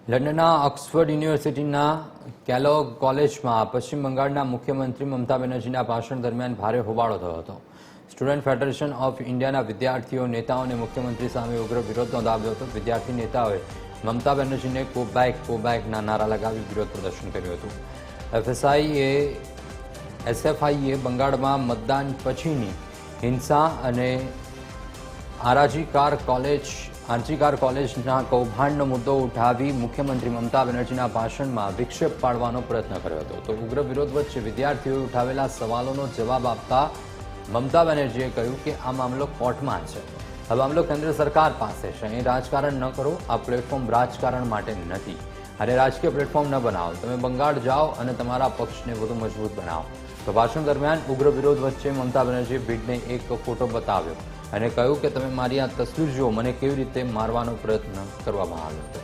લંડનના Oxford યુનિવર્સિટીના Kellogg કોલેજમાં પશ્ચિમ બંગાળના મુખ્યમંત્રી મમતા બેનર્જીના ભાષણ દરમિયાન ભારે હોબાળો થયો હતો. સ્ટુડન્ટ ફેડરેશન ઓફ ઇન્ડિયાના વિદ્યાર્થીઓ, નેતાઓ અને મુખ્યમંત્રી સામે ઉગ્ર વિરોધ નોંધાવ્યો હતો. વિદ્યાર્થી નેતાઓએ મમતા બેનર્જીને ગો બેકના નારા લગાવી વિરોધ પ્રદર્શન કર્યું હતું. એસએફઆઈએ બંગાળમાં મતદાન પછીની હિંસા અને આરજીકાર કોલેજના કૌભાંડનો મુદ્દો ઉઠાવી મુખ્યમંત્રી મમતા બેનર્જીના ભાષણમાં વિક્ષેપ પાડવાનો પ્રયત્ન કર્યો હતો. તો ઉગ્ર વિરોધ વચ્ચે વિદ્યાર્થીઓએ ઉઠાવેલા સવાલોનો જવાબ આપતા મમતા બેનર્જીએ કહ્યું કે આ મામલો કોર્ટમાં છે. હવે મામલો કેન્દ્ર સરકાર પાસે છે. અહીં રાજકારણ ન કરો. આ પ્લેટફોર્મ રાજકારણ માટે નથી અને રાજકીય પ્લેટફોર્મ ન બનાવો. તમે બંગાળ જાઓ અને તમારા પક્ષને વધુ મજબૂત બનાવો. તો ભાષણ દરમિયાન ઉગ્ર વિરોધ વચ્ચે મમતા બેનર્જીએ ભીડને એક ફોટો બતાવ્યો અને કહ્યું કે તમે મારી આ તસવીર જુઓ, મને કેવી રીતે મારવાનો પ્રયત્ન કરવામાં આવ્યો હતો.